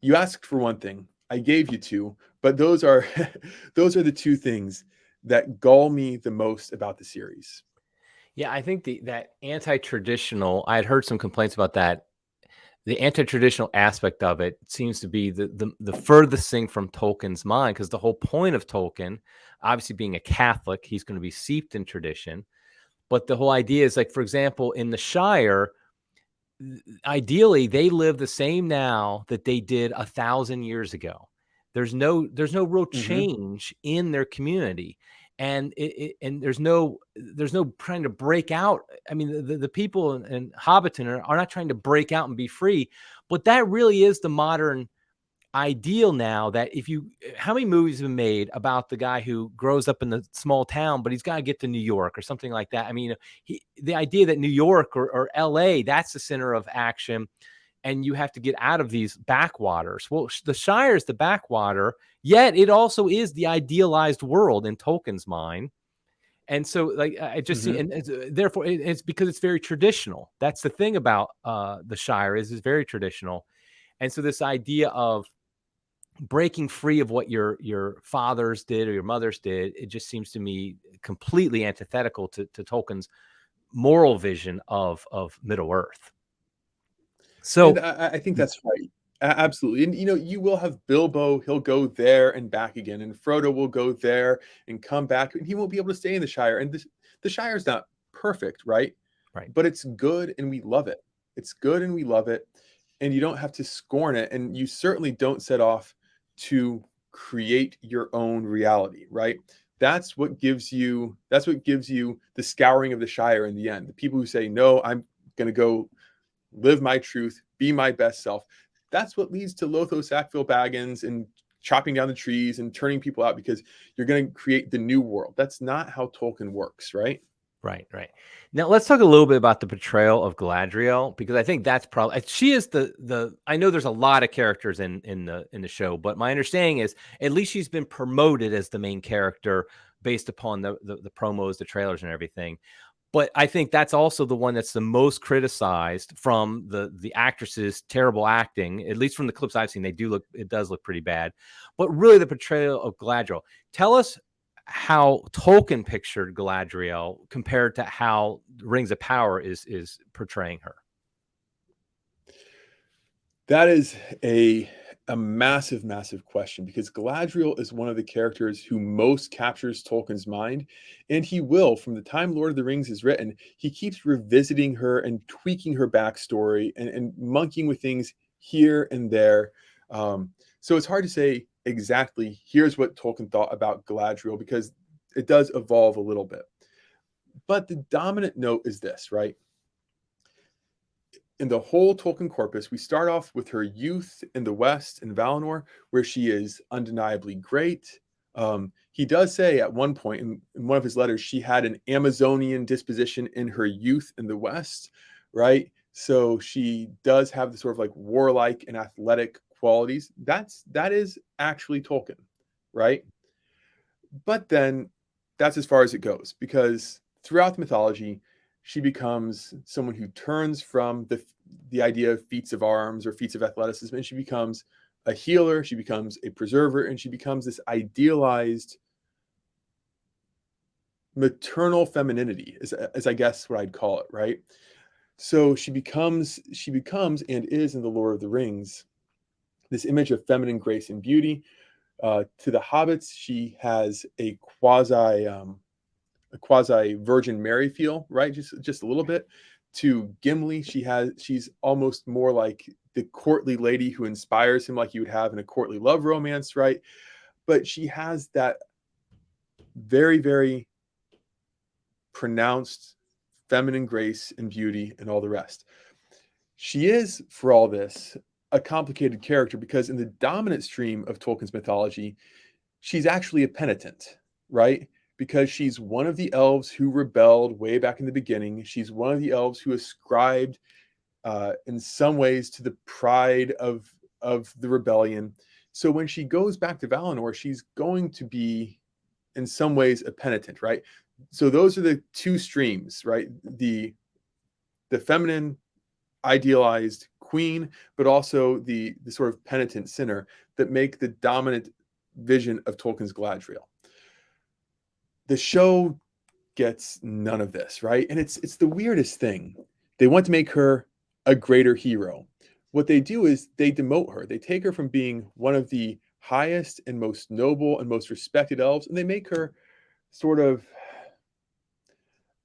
you asked for one thing, I gave you two, but those are those are the two things that gall me the most about the series. Yeah, I think that anti-traditional, I had heard some complaints about that. The anti-traditional aspect of it seems to be the furthest thing from Tolkien's mind, because the whole point of Tolkien, obviously being a Catholic, he's going to be steeped in tradition. But the whole idea is, like, for example, in the Shire, ideally they live the same now that they did 1,000 years ago. There's no real Mm-hmm. change in their community, and and there's no trying to break out. I mean, the people in Hobbiton are not trying to break out and be free, but that really is the modern ideal now. That if you how many movies have been made about the guy who grows up in the small town, but he's got to get to New York or something like that? I mean, the idea that New York or LA, that's the center of action, and you have to get out of these backwaters. Well, the Shire is the backwater, yet it also is the idealized world in Tolkien's mind. And so, like, I just see, Mm-hmm. and therefore, it's because it's very traditional. That's the thing about the Shire, is it's very traditional. And so, this idea of breaking free of what your fathers did or your mothers did, it just seems to me completely antithetical to Tolkien's moral vision of Middle Earth. And So, I think that's right. Absolutely. And you will have Bilbo, he'll go there and back again, and Frodo will go there and come back, and he won't be able to stay in the Shire. And the Shire is not perfect, right? right. But it's good and we love it. It's good and we love it. And you don't have to scorn it. And you certainly don't set off to create your own reality, right? that's what gives you the scouring of the Shire in the end. The people who say, no, I'm going to go live my truth, be my best self. That's what leads to Lotho Sackville Baggins and chopping down the trees and turning people out, because you're going to create the new world. That's not how Tolkien works, right? Right, right. Now let's talk a little bit about the portrayal of Galadriel, because I think that's probably, she is the I know there's a lot of characters in the show, but my understanding is at least she's been promoted as the main character based upon the promos, the trailers, and everything. But I think that's also the one that's the most criticized from the actresses' terrible acting. At least from the clips I've seen, it does look pretty bad. But really, the portrayal of Galadriel. Tell us how Tolkien pictured Galadriel compared to how Rings of Power is portraying her. That is a massive, massive question, because Galadriel is one of the characters who most captures Tolkien's mind, and he will, from the time Lord of the Rings is written, he keeps revisiting her and tweaking her backstory and monkeying with things here and there. So it's hard to say exactly, here's what Tolkien thought about Galadriel, because it does evolve a little bit. But the dominant note is this, right? In the whole Tolkien corpus, we start off with her youth in the West in Valinor, where she is undeniably great. He does say at one point in one of his letters, she had an Amazonian disposition in her youth in the West, right? So she does have the sort of like warlike and athletic qualities. That is actually Tolkien, right? But then that's as far as it goes, because throughout the mythology, she becomes someone who turns from the idea of feats of arms or feats of athleticism, and she becomes a healer, she becomes a preserver, and she becomes this idealized maternal femininity, as I guess what I'd call it, right? So she becomes and is in the Lord of the Rings this image of feminine grace and beauty. To the hobbits, she has a quasi Virgin Mary feel, right? Just a little bit. To Gimli, she's almost more like the courtly lady who inspires him, like you would have in a courtly love romance, right? But she has that very, very pronounced feminine grace and beauty and all the rest. She is, for all this, a complicated character, because in the dominant stream of Tolkien's mythology, she's actually a penitent, right? Because she's one of the elves who rebelled way back in the beginning. She's one of the elves who ascribed, in some ways, to the pride of the rebellion. So when she goes back to Valinor, she's going to be, in some ways, a penitent, right? So those are the two streams, right? The feminine, idealized queen, but also the sort of penitent sinner that make the dominant vision of Tolkien's Galadriel. The show gets none of this, right? And it's the weirdest thing. They want to make her a greater hero. What they do is they demote her. They take her from being one of the highest and most noble and most respected elves, and they make her sort of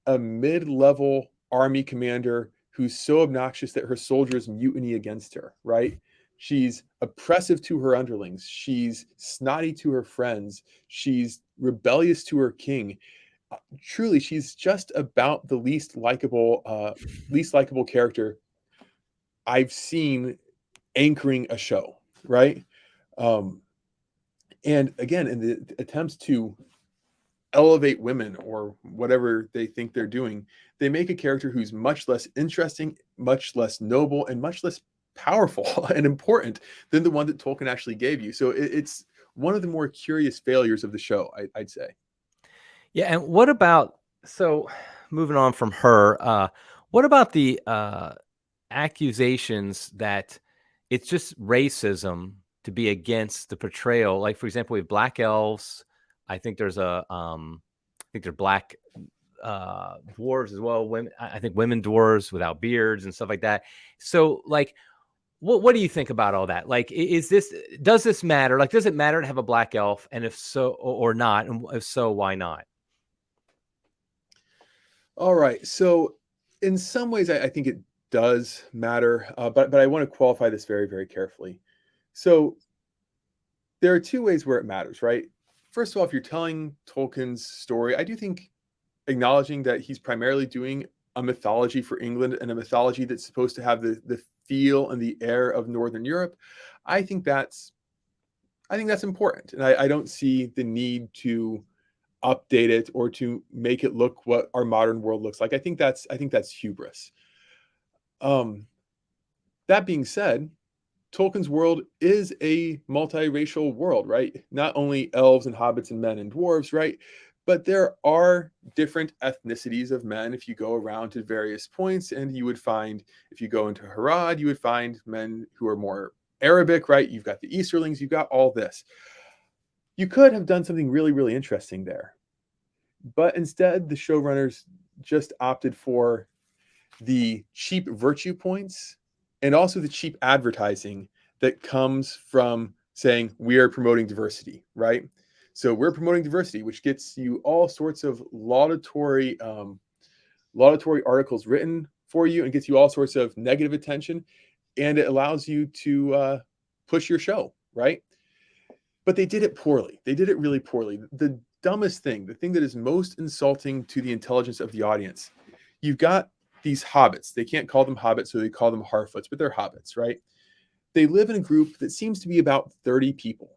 a mid-level army commander who's so obnoxious that her soldiers mutiny against her, right? She's oppressive to her underlings. She's snotty to her friends. She's rebellious to her king. Truly, she's just about the least likable character I've seen anchoring a show, right? And again, in the attempts to elevate women or whatever they think they're doing, they make a character who's much less interesting, much less noble, and much less powerful and important than the one that Tolkien actually gave you. So it's one of the more curious failures of the show, I'd say. Yeah, and what about, so moving on from her, what about the accusations that it's just racism to be against the portrayal? Like, for example, we have black elves. I think there's black dwarves as well. Women, I think women dwarves without beards and stuff like that. So, like, what do you think about all that? Like, does this matter? Like, does it matter to have a black elf? And if so, or not? And if so, why not? All right. So in some ways, I think it does matter, but I want to qualify this very, very carefully. So there are two ways where it matters, right? first of all, if you're telling Tolkien's story, I do think acknowledging that he's primarily doing a mythology for England and a mythology that's supposed to have the feel and the air of Northern Europe, I think that's important, and I don't see the need to update it or to make it look what our modern world looks like. I think that's hubris. Um, that being said, Tolkien's world is a multiracial world, right? Not only elves and hobbits and men and dwarves, right? But there are different ethnicities of men if you go around to various points, and you would find, if you go into Harad, you would find men who are more Arabic, right? You've got the Easterlings, you've got all this. You could have done something really, really interesting there. But instead, the showrunners just opted for the cheap virtue points and also the cheap advertising that comes from saying we are promoting diversity, right? So we're promoting diversity, which gets you all sorts of laudatory articles written for you and gets you all sorts of negative attention, and it allows you to push your show, right? But they did it poorly. They did it really poorly. The dumbest thing, the thing that is most insulting to the intelligence of the audience, you've got these hobbits. They can't call them hobbits, so they call them Harfoots, but they're hobbits, right? They live in a group that seems to be about 30 people.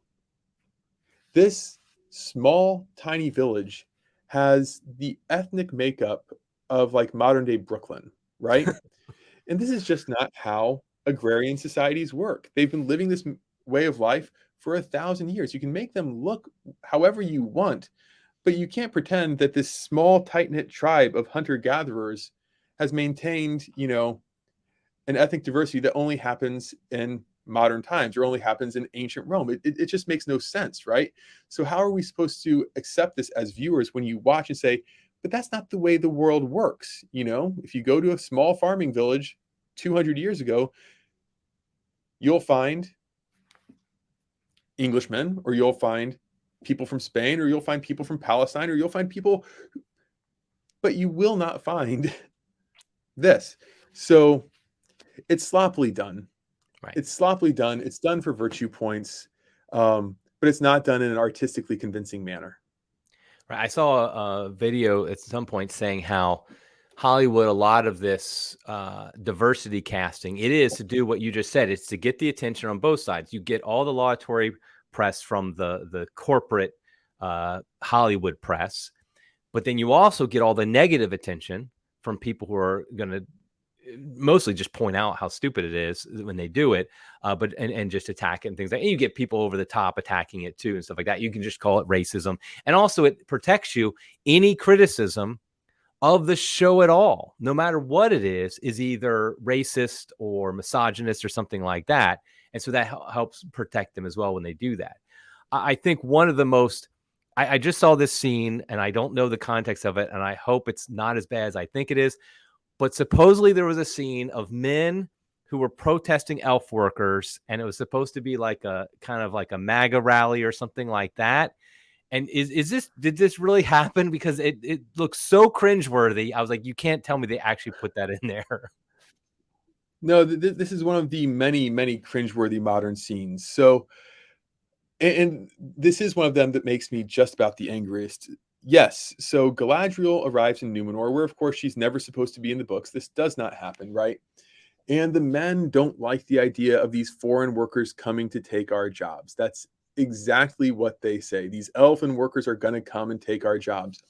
This small, tiny village has the ethnic makeup of like modern day Brooklyn, right? And this is just not how agrarian societies work. They've been living this way of life for 1,000 years. You can make them look however you want, but you can't pretend that this small, tight-knit tribe of hunter-gatherers has maintained, an ethnic diversity that only happens in modern times or only happens in ancient Rome. It just makes no sense, right? So how are we supposed to accept this as viewers when you watch and say, but that's not the way the world works? If you go to a small farming village 200 years ago, you'll find Englishmen, or you'll find people from Spain, or you'll find people from Palestine, or you'll find people, but you will not find this. So it's sloppily done. Right. It's sloppily done. It's done for virtue points, but it's not done in an artistically convincing manner. Right. I saw a video at some point saying how Hollywood, a lot of this diversity casting, it is to do what you just said. It's to get the attention on both sides. You get all the laudatory press from the corporate Hollywood press, but then you also get all the negative attention from people who are going to mostly just point out how stupid it is when they do it, but just attack it and things like that. And you get people over the top attacking it too and stuff like that. You can just call it racism. And also it protects you. Any criticism of the show at all, no matter what it is either racist or misogynist or something like that. And so that helps protect them as well when they do that. I think one of the most, I just saw this scene and I don't know the context of it, and I hope it's not as bad as I think it is. But supposedly there was a scene of men who were protesting elf workers, and it was supposed to be like a kind of like a MAGA rally or something like that. And did this really happen? Because it looks so cringeworthy. I was like, you can't tell me they actually put that in there. No, this is one of the many, many cringeworthy modern scenes. So, and this is one of them that makes me just about the angriest. Yes, so Galadriel arrives in Numenor, where of course she's never supposed to be in the books. This does not happen, right? And the men don't like the idea of these foreign workers coming to take our jobs. That's exactly what they say. These elfin workers are going to come and take our jobs.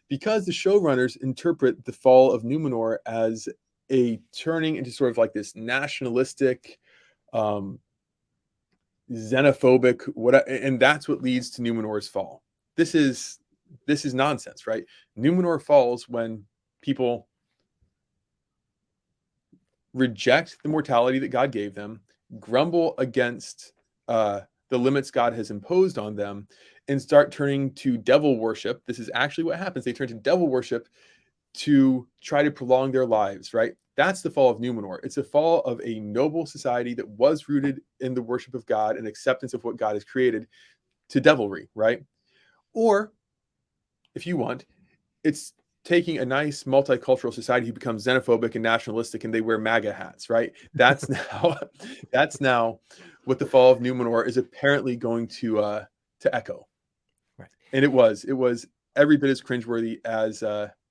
Because the showrunners interpret the fall of Numenor as a turning into sort of like this nationalistic, xenophobic, and that's what leads to Numenor's fall. This is nonsense, right? Numenor falls when people reject the mortality that God gave them, grumble against the limits God has imposed on them, and start turning to devil worship. This is actually what happens. They turn to devil worship to try to prolong their lives, right? That's the fall of Numenor. It's a fall of a noble society that was rooted in the worship of God and acceptance of what God has created, to devilry, right? Or, if you want, it's taking a nice multicultural society who becomes xenophobic and nationalistic, and they wear MAGA hats, right? That's now what the fall of Numenor is apparently going to echo. Right. And it was every bit as cringeworthy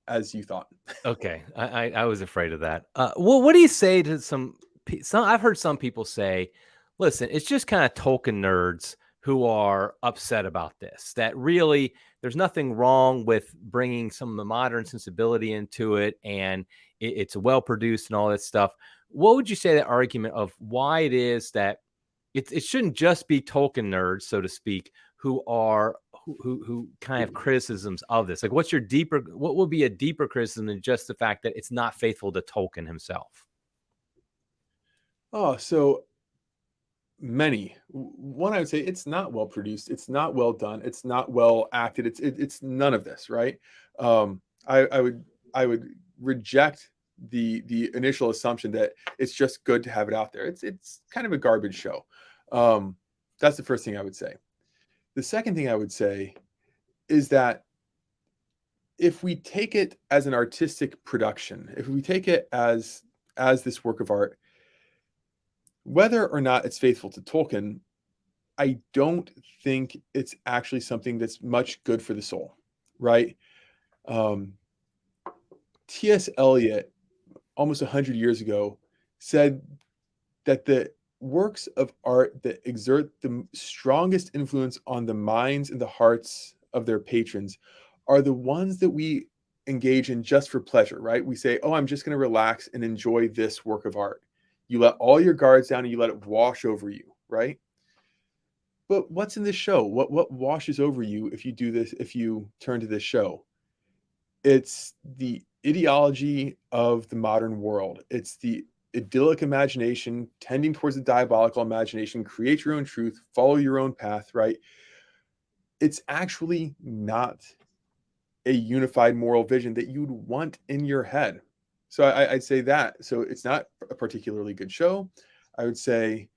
as you thought. Okay, I was afraid of that. Well, what do you say to some? I've heard some people say, "Listen, it's just kind of Tolkien nerds who are upset about this. That really, there's nothing wrong with bringing some of the modern sensibility into it, and it's well produced and all that stuff." What would you say that argument of why it is that it shouldn't just be Tolkien nerds, so to speak, who are who kind of have criticisms of this? Like, what would be a deeper criticism than just the fact that it's not faithful to Tolkien himself? Oh, so many. One, I would say it's not well produced. It's not well done. It's not well acted. It's none of this, right? I would reject the initial assumption that it's just good to have it out there. It's kind of a garbage show. That's the first thing I would say. The second thing I would say is that if we take it as an artistic production, if we take it as this work of art, whether or not it's faithful to Tolkien, I don't think it's actually something that's much good for the soul, right? Um, T.S. Eliot, almost 100 years ago, said that the works of art that exert the strongest influence on the minds and the hearts of their patrons are the ones that we engage in just for pleasure, right? We say, oh, I'm just going to relax and enjoy this work of art. You let all your guards down and you let it wash over you, right? But what's in this show? What washes over you if you do this, if you turn to this show? It's the ideology of the modern world. It's the idyllic imagination tending towards the diabolical imagination, create your own truth, follow your own path, right? It's actually not a unified moral vision that you'd want in your head. So I'd say that. So it's not a particularly good show. I would say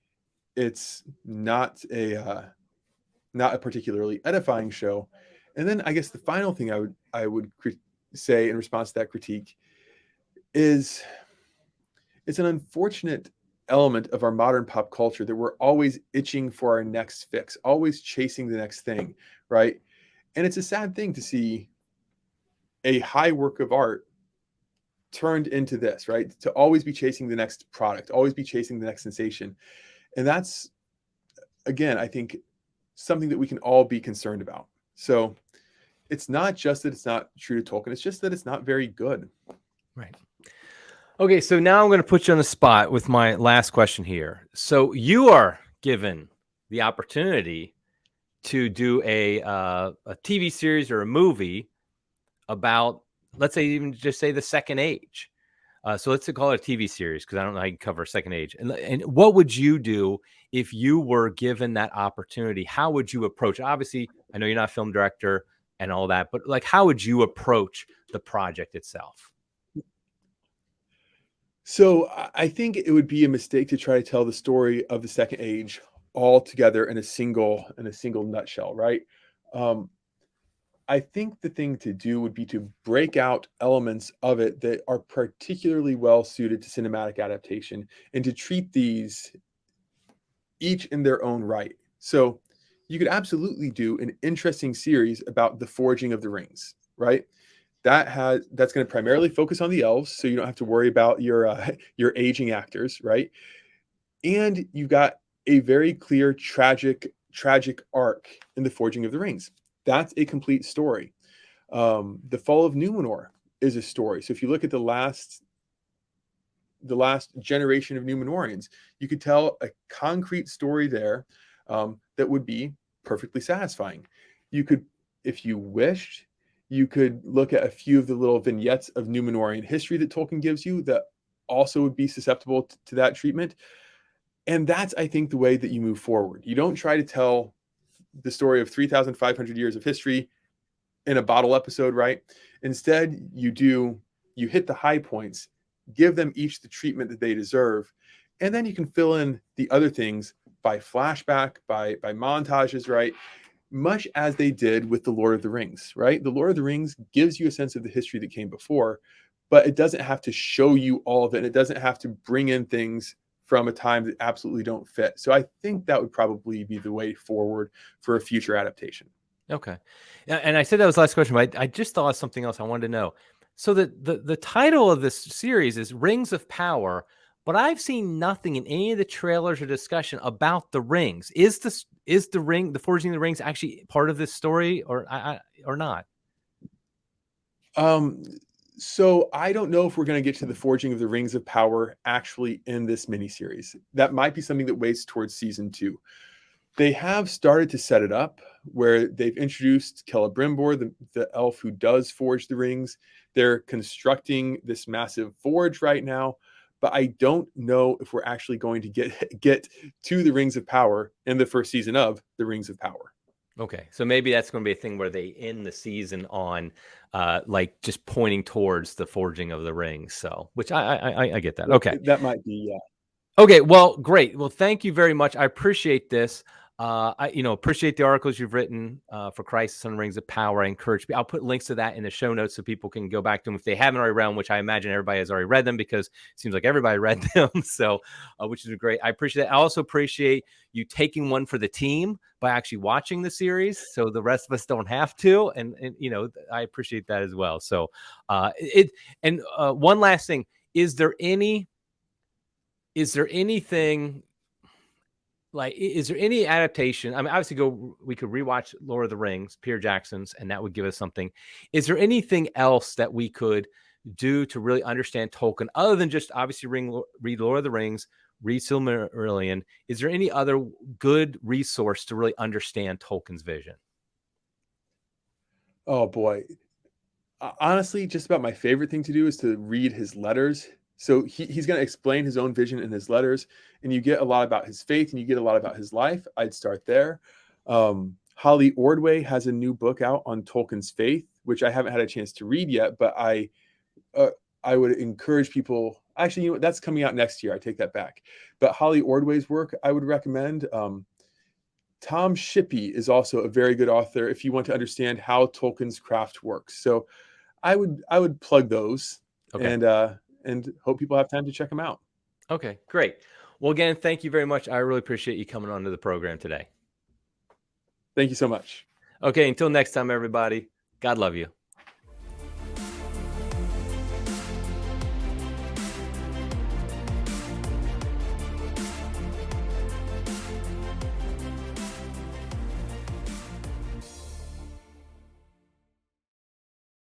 it's not a particularly edifying show. And then I guess the final thing I would say in response to that critique is it's an unfortunate element of our modern pop culture that we're always itching for our next fix, always chasing the next thing, right? And it's a sad thing to see a high work of art turned into this, right? To always be chasing the next product, always be chasing the next sensation. And that's, again, I think something that we can all be concerned about. So it's not just that it's not true to Tolkien, it's just that it's not very good. Right. Okay, so now I'm going to put you on the spot with my last question here. So you are given the opportunity to do a TV series or a movie about, let's say, even just say the Second Age. So let's call it a TV series because I don't know how you can cover Second Age. And what would you do if you were given that opportunity? How would you approach? Obviously, I know you're not a film director and all that, but like, how would you approach the project itself? So I think it would be a mistake to try to tell the story of the Second Age all together in a single nutshell, right? Um, I think the thing to do would be to break out elements of it that are particularly well suited to cinematic adaptation and to treat these each in their own right. So you could absolutely do an interesting series about the forging of the rings, right? That's going to primarily focus on the elves, so you don't have to worry about your aging actors, right? And you've got a very clear tragic arc in the forging of the rings. That's a complete story. The fall of Numenor is a story. So if you look at the last generation of Numenorians, you could tell a concrete story there that would be perfectly satisfying. You could, if you wished, you could look at a few of the little vignettes of Numenorian history that Tolkien gives you that also would be susceptible to that treatment. And that's, I think, the way that you move forward. You don't try to tell the story of 3,500 years of history in a bottle episode, right? Instead, you hit the high points, give them each the treatment that they deserve, and then you can fill in the other things by flashback, by montages, right? Much as they did with the Lord of the Rings, right? The Lord of the Rings gives you a sense of the history that came before, but it doesn't have to show you all of it. And it doesn't have to bring in things from a time that absolutely don't fit. So I think that would probably be the way forward for a future adaptation. Okay. And I said that was the last question, but I just thought of something else I wanted to know. So the title of this series is Rings of Power, but I've seen nothing in any of the trailers or discussion about the rings. Is the ring, the Forging of the Rings, actually part of this story, or not? Um, so I don't know if we're going to get to the forging of the Rings of Power actually in this miniseries. That might be something that waits towards season 2. They have started to set it up where they've introduced Celebrimbor, the elf who does forge the rings. They're constructing this massive forge right now, but I don't know if we're actually going to get to the Rings of Power in the first season of the Rings of Power. Okay, so maybe that's going to be a thing where they end the season on, like just pointing towards the forging of the rings. So, which I get that. Okay, That might be, yeah. okay, well, great. Well, thank you very much. I appreciate this. I appreciate the articles you've written for Crisis on Rings of Power. I encourage. I'll put links to that in the show notes so people can go back to them if they haven't already read them, which I imagine everybody has already read them because it seems like everybody read them. So, which is great. I appreciate it. I also appreciate you taking one for the team by actually watching the series, so the rest of us don't have to. And I appreciate that as well. So, one last thing: is there anything like, is there any adaptation? I mean, obviously we could rewatch Lord of the Rings, Peter Jackson's, and that would give us something. Is there anything else that we could do to really understand Tolkien other than just obviously read Lord of the Rings, read Silmarillion? Is there any other good resource to really understand Tolkien's vision? Oh boy. Honestly, just about my favorite thing to do is to read his letters. So he's going to explain his own vision in his letters, and you get a lot about his faith and you get a lot about his life. I'd start there. Holly Ordway has a new book out on Tolkien's faith, which I haven't had a chance to read yet, but uh, I would encourage people. Actually, that's coming out next year. I take that back. But Holly Ordway's work I would recommend. Tom Shippey is also a very good author if you want to understand how Tolkien's craft works. So I would plug those, Okay. and hope people have time to check them out. Okay, great. Well, again, thank you very much. I really appreciate you coming onto the program today. Thank you so much. Okay, until next time, everybody. God love you.